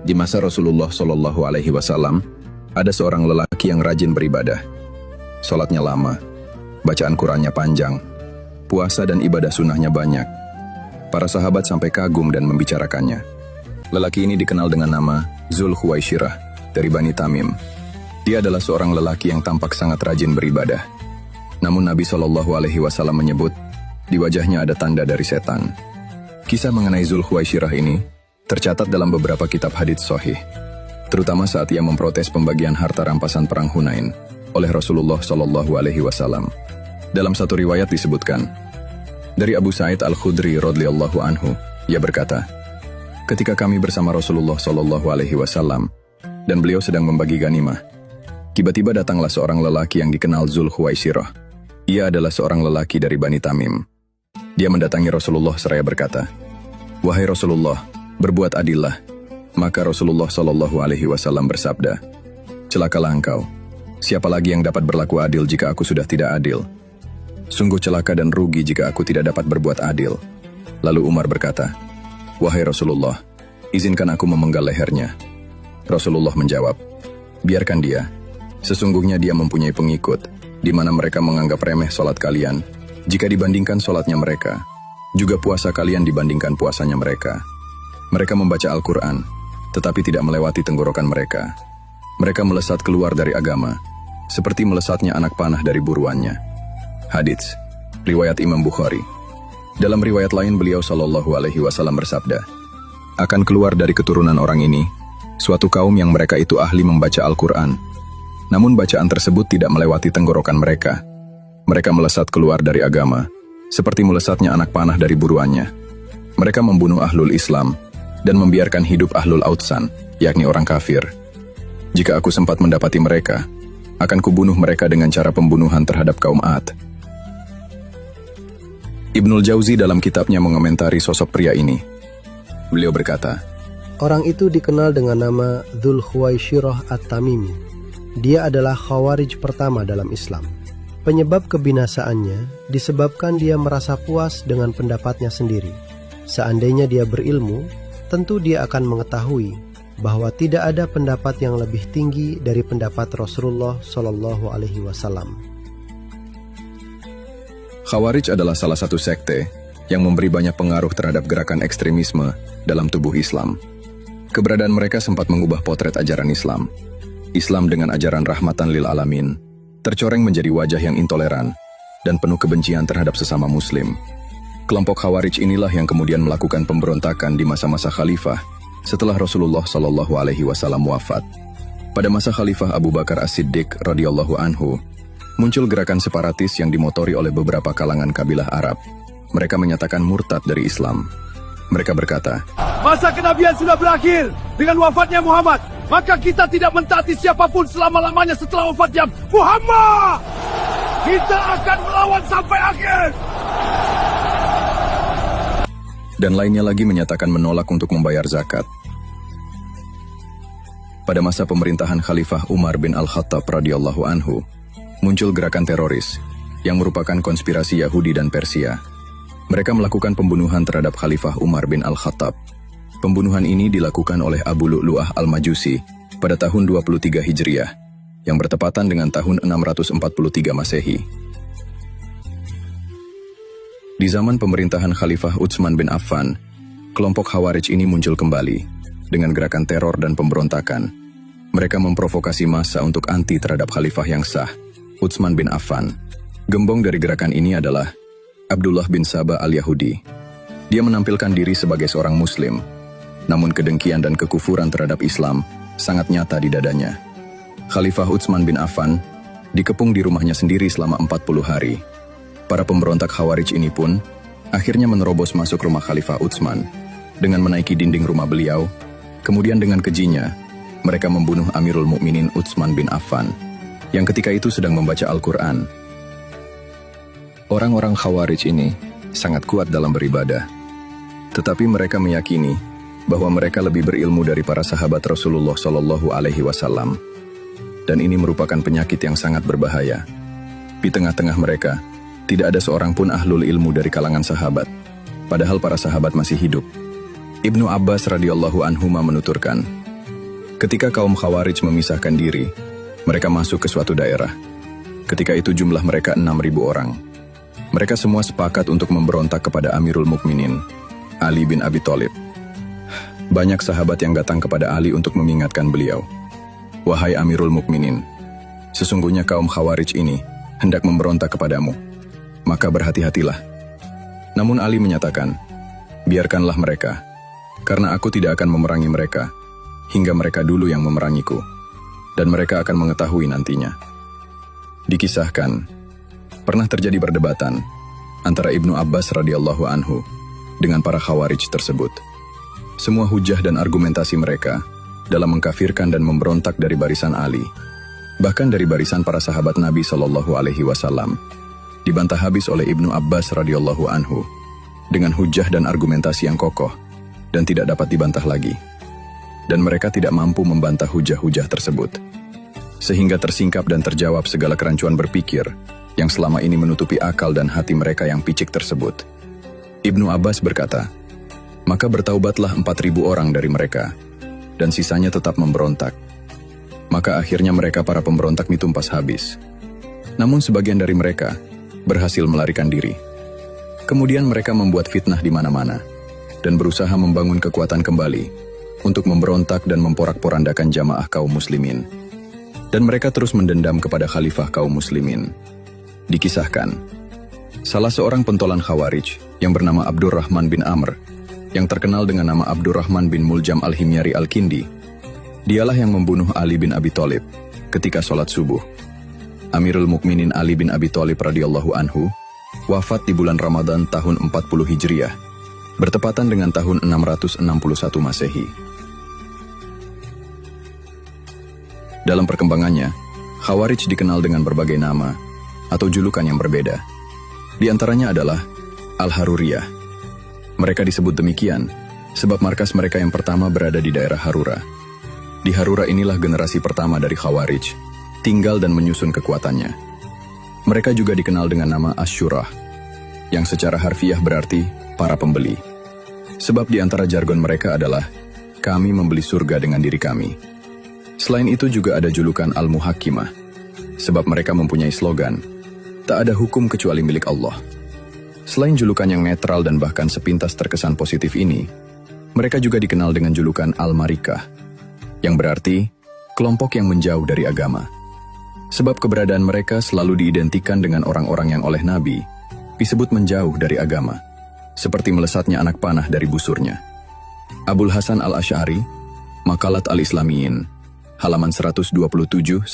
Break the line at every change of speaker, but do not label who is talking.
Di masa Rasulullah Shallallahu Alaihi Wasallam, ada seorang lelaki yang rajin beribadah. Sholatnya lama, bacaan Qurannya panjang, puasa dan ibadah sunnahnya banyak. Para sahabat sampai kagum dan membicarakannya. Lelaki ini dikenal dengan nama Dzul Khuwaisirah dari Bani Tamim. Dia adalah seorang lelaki yang tampak sangat rajin beribadah. Namun Nabi Shallallahu Alaihi Wasallam menyebut, di wajahnya ada tanda dari setan. Kisah mengenai Dzul Khuwaisirah ini tercatat dalam beberapa kitab hadits sahih, terutama saat ia memprotes pembagian harta rampasan perang Hunain oleh Rasulullah Shallallahu Alaihi Wasallam. Dalam satu riwayat disebutkan, dari Abu Sa'id Al-Khudri radhiyallahu anhu, ia berkata, ketika kami bersama Rasulullah Shallallahu Alaihi Wasallam dan beliau sedang membagi ganimah, tiba-tiba datanglah seorang lelaki yang dikenal Dzul Khuwaisirah. Ia adalah seorang lelaki dari Bani Tamim. Dia mendatangi Rasulullah seraya berkata, wahai Rasulullah, berbuat adillah. Maka Rasulullah Shallallahu Alaihi Wasallam bersabda, celakalah engkau. Siapa lagi yang dapat berlaku adil jika aku sudah tidak adil? Sungguh celaka dan rugi jika aku tidak dapat berbuat adil. Lalu Umar berkata, wahai Rasulullah, izinkan aku memenggal lehernya. Rasulullah menjawab, biarkan dia. Sesungguhnya dia mempunyai pengikut, di mana mereka menganggap remeh sholat kalian, jika dibandingkan sholatnya mereka. Juga puasa kalian dibandingkan puasanya mereka. Mereka membaca Al-Quran, tetapi tidak melewati tenggorokan mereka. Mereka melesat keluar dari agama, seperti melesatnya anak panah dari buruannya. Hadits, riwayat Imam Bukhari. Dalam riwayat lain beliau Shallallahu Alaihi Wasallam bersabda, akan keluar dari keturunan orang ini, suatu kaum yang mereka itu ahli membaca Al-Quran. Namun bacaan tersebut tidak melewati tenggorokan mereka. Mereka melesat keluar dari agama, seperti melesatnya anak panah dari buruannya. Mereka membunuh ahlul Islam, dan membiarkan hidup ahlul Autsan, yakni orang kafir. Jika aku sempat mendapati mereka, akan kubunuh mereka dengan cara pembunuhan terhadap kaum Ad. Ibnul Jauzi dalam kitabnya mengomentari sosok pria ini. Beliau berkata,
orang itu dikenal dengan nama Dzul Khuwaisirah At-Tamimi. Dia adalah Khawarij pertama dalam Islam. Penyebab kebinasaannya disebabkan dia merasa puas dengan pendapatnya sendiri. Seandainya dia berilmu, tentu dia akan mengetahui bahwa tidak ada pendapat yang lebih tinggi dari pendapat Rasulullah Shallallahu Alaihi Wasallam.
Khawarij adalah salah satu sekte yang memberi banyak pengaruh terhadap gerakan ekstremisme dalam tubuh Islam. Keberadaan mereka sempat mengubah potret ajaran Islam. Islam dengan ajaran rahmatan lil alamin tercoreng menjadi wajah yang intoleran dan penuh kebencian terhadap sesama Muslim. Kelompok Khawarij inilah yang kemudian melakukan pemberontakan di masa-masa khalifah setelah Rasulullah Shallallahu Alaihi Wasallam wafat. Pada masa Khalifah Abu Bakar As-Siddiq radhiyallahu anhu, muncul gerakan separatis yang dimotori oleh beberapa kalangan kabilah Arab. Mereka menyatakan murtad dari Islam. Mereka berkata,
masa kenabian sudah berakhir dengan wafatnya Muhammad, maka kita tidak mentaati siapapun selama-lamanya setelah wafatnya Muhammad. Kita akan melawan sampai akhir.
Dan lainnya lagi menyatakan menolak untuk membayar zakat. Pada masa pemerintahan Khalifah Umar bin Al-Khattab radhiyallahu anhu, muncul gerakan teroris yang merupakan konspirasi Yahudi dan Persia. Mereka melakukan pembunuhan terhadap Khalifah Umar bin Al-Khattab. Pembunuhan ini dilakukan oleh Abu Lu'lu'ah Al-Majusi pada tahun 23 Hijriah, yang bertepatan dengan tahun 643 Masehi. Di zaman pemerintahan Khalifah Utsman bin Affan, kelompok Khawarij ini muncul kembali dengan gerakan teror dan pemberontakan. Mereka memprovokasi massa untuk anti terhadap Khalifah yang sah, Utsman bin Affan. Gembong dari gerakan ini adalah Abdullah bin Saba al-Yahudi. Dia menampilkan diri sebagai seorang Muslim, namun kedengkian dan kekufuran terhadap Islam sangat nyata di dadanya. Khalifah Utsman bin Affan dikepung di rumahnya sendiri selama 40 hari. Para pemberontak Khawarij ini pun akhirnya menerobos masuk rumah Khalifah Utsman dengan menaiki dinding rumah beliau. Kemudian dengan kejinya, mereka membunuh Amirul Mukminin Utsman bin Affan yang ketika itu sedang membaca Al-Quran. Orang-orang Khawarij ini sangat kuat dalam beribadah, tetapi mereka meyakini bahwa mereka lebih berilmu dari para sahabat Rasulullah Shallallahu Alaihi Wasallam, dan ini merupakan penyakit yang sangat berbahaya. Di tengah-tengah mereka tidak ada seorang pun ahlul ilmu dari kalangan sahabat, padahal para sahabat masih hidup. Ibnu Abbas radhiyallahu anhuma menuturkan, Ketika kaum Khawarij memisahkan diri, mereka masuk ke suatu daerah. Ketika itu jumlah mereka 6.000 orang. Mereka semua sepakat untuk memberontak kepada Amirul Mukminin, Ali bin Abi Thalib. Banyak sahabat yang datang kepada Ali untuk mengingatkan beliau. Wahai Amirul Mukminin, sesungguhnya kaum Khawarij ini hendak memberontak kepadamu. Maka berhati-hatilah. Namun Ali menyatakan, biarkanlah mereka, karena aku tidak akan memerangi mereka, hingga mereka dulu yang memerangiku, dan mereka akan mengetahui nantinya. Dikisahkan, pernah terjadi perdebatan antara Ibnu Abbas radhiyallahu anhu dengan para Khawarij tersebut. Semua hujah dan argumentasi mereka dalam mengkafirkan dan memberontak dari barisan Ali, bahkan dari barisan para sahabat Nabi Shallallahu Alaihi Wasallam, dibantah habis oleh Ibnu Abbas radhiyallahu anhu dengan hujah dan argumentasi yang kokoh dan tidak dapat dibantah lagi. Dan mereka tidak mampu membantah hujah-hujah tersebut. Sehingga tersingkap dan terjawab segala kerancuan berpikir yang selama ini menutupi akal dan hati mereka yang picik tersebut. Ibnu Abbas berkata, maka bertaubatlah 4.000 orang dari mereka, dan sisanya tetap memberontak. Maka akhirnya mereka para pemberontak ditumpas habis. Namun sebagian dari mereka berhasil melarikan diri. Kemudian mereka membuat fitnah di mana-mana, dan berusaha membangun kekuatan kembali untuk memberontak dan memporak-porandakan jamaah kaum muslimin. Dan mereka terus mendendam kepada khalifah kaum muslimin. Dikisahkan, salah seorang pentolan Khawarij yang bernama Abdurrahman bin Amr, yang terkenal dengan nama Abdurrahman bin Muljam al-Himyari al-Kindi, dialah yang membunuh Ali bin Abi Thalib ketika sholat subuh. Amirul Mukminin Ali bin Abi Thalib radhiyallahu anhu wafat di bulan Ramadan tahun 40 Hijriah, bertepatan dengan tahun 661 Masehi. Dalam perkembangannya, Khawarij dikenal dengan berbagai nama atau julukan yang berbeda. Di antaranya adalah Al-Haruriyah. Mereka disebut demikian sebab markas mereka yang pertama berada di daerah Harura. Di Harura inilah generasi pertama dari Khawarij tinggal dan menyusun kekuatannya. Mereka juga dikenal dengan nama Asyurah, yang secara harfiah berarti para pembeli. Sebab di antara jargon mereka adalah, kami membeli surga dengan diri kami. Selain itu juga ada julukan Al-Muhakkimah, sebab mereka mempunyai slogan, tak ada hukum kecuali milik Allah. Selain julukan yang netral dan bahkan sepintas terkesan positif ini, mereka juga dikenal dengan julukan Al-Marikah, yang berarti kelompok yang menjauh dari agama. Sebab keberadaan mereka selalu diidentikan dengan orang-orang yang oleh Nabi disebut menjauh dari agama, seperti melesatnya anak panah dari busurnya. Abul Hasan al-Asy'ari, Makalat al-Islamiyin, halaman 127-128.